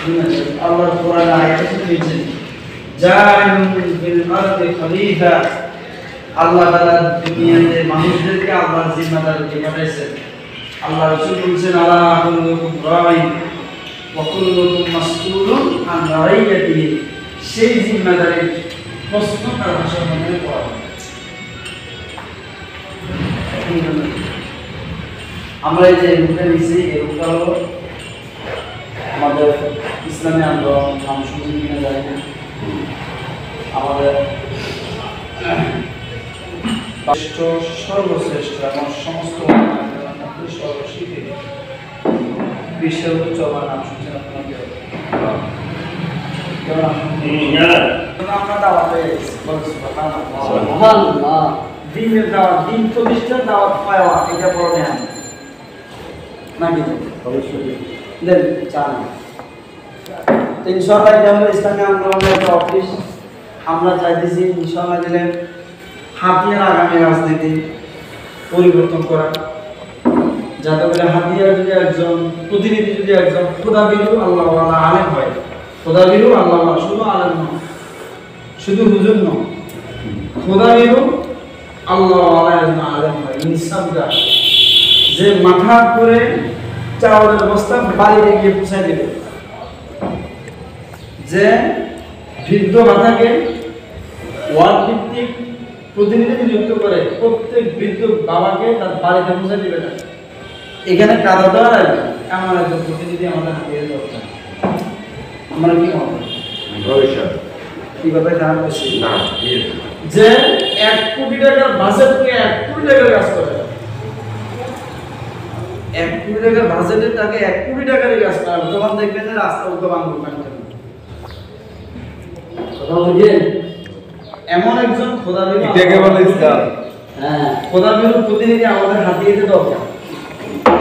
আল্লাহর কোরআন আয়াতে বলেছেন জাইলুন ফিল আরদি খলিফা আল্লাহ তাআলা দুনিয়াতে মানুষদেরকে আল্লাহর জিম্মাদারি দিয়ে পাঠাইছেন আল্লাহ রাসূল বলেছেন আলা কুল্লুকুম রাইন ওয়া কুল্লুকুম মাসউলুন আন রাইয়াতিহি সেই জিম্মাদারির প্রশ্ন তার ভাষার মধ্যে পড়া আমরা এই যে রূপটা নিয়েছি এই রূপটা হলো আমাদের ইসলামী আন্দোলন নাম শুনছি কিনা জানি না আমাদের সর্বশ্রেষ্ঠ এবং সমস্ত সর্বশিক্ষিত বিশ্বের উচ্চ নাম শুনছেন আপনাকে আমরা দাওয়াত পেয়ে গেছি দিনের দাওয়াত দিন প্রতিষ্ঠার দাওয়াত পাওয়া এটা বড় নেয় নাকি অবশ্যই দেন চান ইনশাআল্লাহ এটা হলো ইসলামী আন্দোলনের একটা অফিস আমরা চাইতেছি ইনশাআল্লাহ দিলে হাতিয়ার আগামী রাজনীতি পরিবর্তন করা যাতে করে হাতিয়ার যদি একজন প্রতিনিধি যদি একজন খোদাবিরু আল্লাহ ওয়ালা আলেম হয় খোদাবিরু আল্লাহ ওয়ালা শুধু আলেম নয় শুধু হুজুর নয় খোদাবিরু আল্লাহ ওয়ালা একজন আলেম হয় ইনসাফদার যে মাথা করে চাউলের বস্তা বাড়িতে গিয়ে পৌঁছায় দেবে যে বৃদ্ধ মাতাকে ওয়ার্ড ভিত্তিক প্রতিনিধি নিযুক্ত করে প্রত্যেক বৃদ্ধ বাবাকে তার বাড়িতে পৌঁছে দেবে না এখানে কাদা দেওয়া লাগবে এমন একজন প্রতিনিধি আমাদের হাতে দরকার আমরা কি হবে কি কথা জানা করছি যে 1 কোটি টাকার বাজেটকে 1 কোটি টাকার কাজ করে 1 কোটি টাকার বাজেটের টাকা 1 কোটি টাকারই কাজ করে তখন দেখবেন যে রাস্তা উল্টো বাংলো কথা বুঝেন এমন একজন খোদাবিরু এটাকে বলে ইসলাম হ্যাঁ খোদাবিরু প্রতিনিধি আমাদের হাতে দিতে দরকার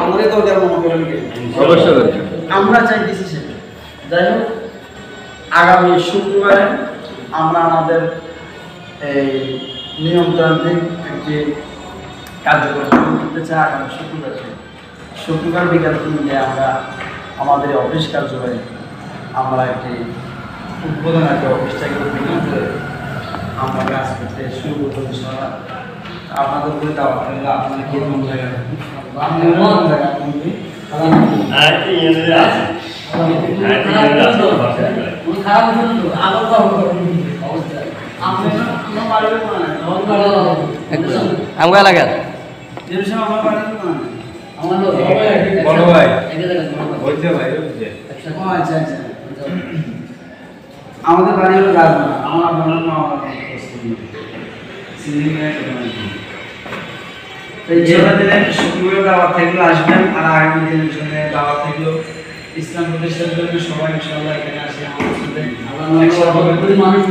আমাদের দরকার মনে করেন কি অবশ্যই দরকার আমরা চাইতেছি সেটা যাই হোক আগামী শুক্রবারে আমরা আমাদের এই নিয়মতান্ত্রিক একটি কার্যক্রম শুরু করতে চাই আগামী শুক্রবার বিকাল 3টায় আমরা আমাদের অফিস কার্যালয়ে আমরা একটি উদ্বোধন একটা অফিসটাকে উদ্বোধন করে আমরা কাজ করতে শুরু করতে ইনশাআল্লাহ আপনাদের উপরে দাওয়াত করলে আপনারা কি মন জায়গা আপনি মন জায়গা আপনি খারাপ হতো আবার অবস্থা আপনি আমার বাড়িতে আমগা লাগা যেরকম আমার বাড়িতে না আমার বড় ভাই বলতে ভাই আচ্ছা আচ্ছা আমাদের বাড়ি হলো রাজনা আমার আপনার নাম শুক্রবার দাওয়াত থাকলো আসবেন আর আগামী দিনের জন্য দাওয়াত থাকলো ইসলাম প্রতিষ্ঠার জন্য সবাই ইনশাআল্লাহ এখানে আসে আমাদের সাথে মানুষ